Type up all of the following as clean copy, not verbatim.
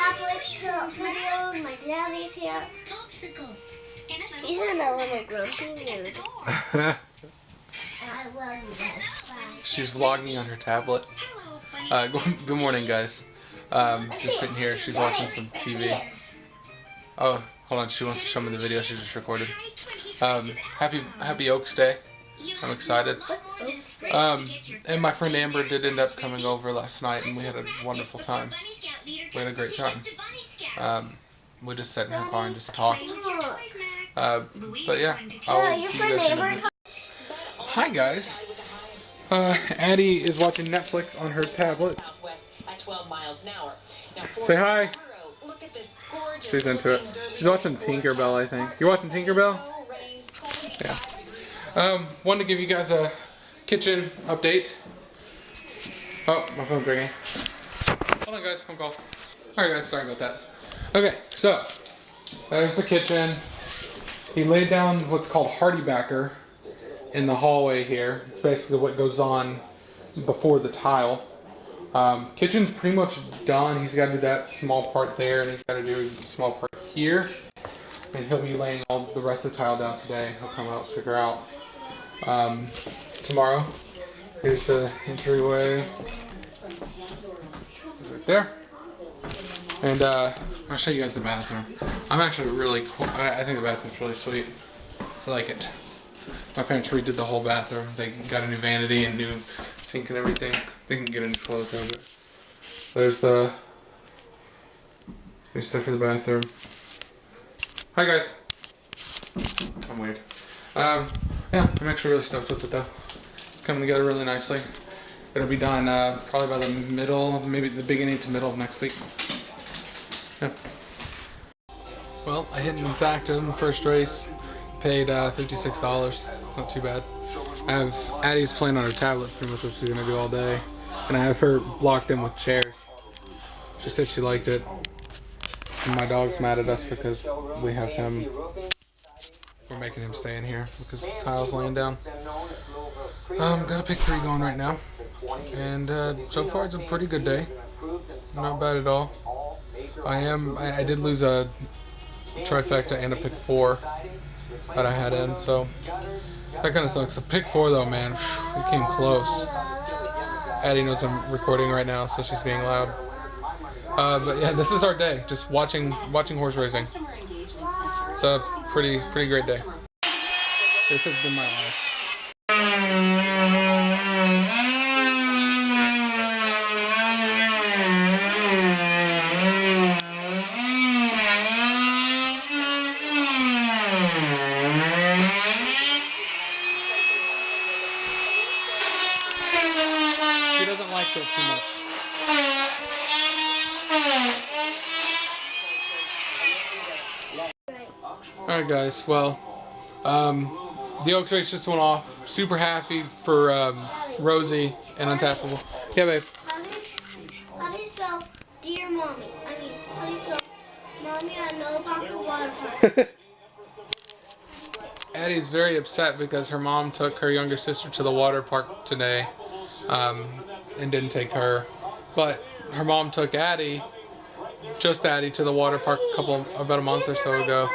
tablet video. My daddy's here. He's in a little grumpy mood. I love you guys. She's vlogging on her tablet. Good morning, guys. Just sitting here. She's watching some TV. Oh, hold on. She wants to show me the video she just recorded. Happy Oaks Day. I'm excited. And my friend Amber did end up coming over last night, and we had a wonderful time. We had a great time. We just sat in her car and just talked. But yeah, I'll see you guys in a minute. Hi guys. Addy is watching Netflix on her tablet. Say hi. She's into it. She's watching Tinkerbell, I think. You're watching Tinkerbell? Yeah. Wanted to give you guys a kitchen update. Oh, my phone's ringing. Hold on guys, phone call. Alright guys, sorry about that. Okay, so there's the kitchen. He laid down what's called hardybacker in the hallway here. It's basically what goes on before the tile. Kitchen's pretty much done. He's got to do that small part there, and he's got to do a small part here. And he'll be laying all the rest of the tile down today. He'll come out, figure out tomorrow. Here's the entryway right there. And I'll show you guys the bathroom. I'm actually really cool. I think the bathroom's really sweet. I like it. My parents redid the whole bathroom. They got a new vanity and new sink and everything. They can get any clothes though, but there's the new stuff for the bathroom. Hi guys. I'm weird. Yeah, I'm actually really stoked with it though. It's coming together really nicely. It'll be done probably by the middle, maybe the beginning to middle of next week. Yeah. Well, I hit an exacta in the first race. Paid $56. It's not too bad. I have Addie's playing on her tablet, pretty much what she's gonna do all day, and I have her blocked in with chairs. She said she liked it. And my dog's mad at us because we have him. We're making him stay in here because the tile's laying down. Got a pick 3 going right now, and so far it's a pretty good day. Not bad at all. I did lose a trifecta and a pick 4 that I had in, so that kind of sucks. The pick 4 though, man, it came close. Addy knows I'm recording right now, so she's being loud. But yeah, this is our day, just watching horse racing. It's a pretty great day. This has been my life. She doesn't like that too much. Alright guys, well, the Oaks race just went off. Super happy for Rosie and Untappable. Yeah, babe. How do you spell dear mommy? How do you spell mommy? I know about the water park. Addie's very upset because her mom took her younger sister to the water park today. And didn't take her, but her mom took Addy, just Addy, to the water park about a month or so ago.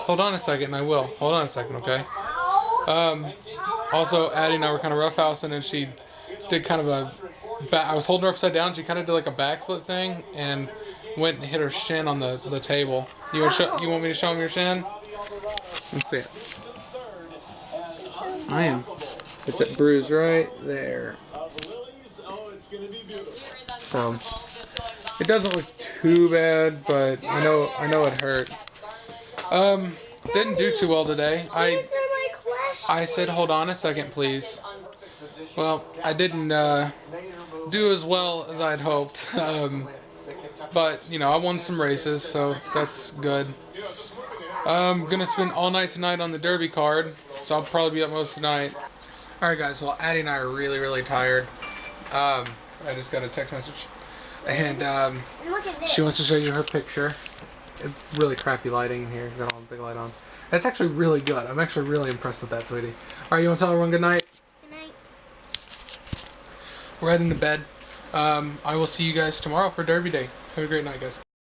Hold on a second, and I will. Hold on a second, okay? Also, Addy and I were kind of roughhousing, and she did kind of I was holding her upside down. She kind of did like a backflip thing, and went and hit her shin on the table. You want me to show him your shin? Let's see it. I am. It's at Bruise right there. So it doesn't look too bad, but I know it hurt. Didn't do too well today. I said hold on a second, please. Well, I didn't do as well as I'd hoped. But you know, I won some races, so that's good. I'm gonna spend all night tonight on the Derby card, so I'll probably be up most of the night. Alright guys, well Addy and I are really tired. I just got a text message, and she wants to show you her picture. It's really crappy lighting here because I don't have a big light on. That's actually really good. I'm actually really impressed with that, sweetie. Alright, you want to tell everyone good night? Good night. We're heading to bed. I will see you guys tomorrow for Derby Day. Have a great night, guys.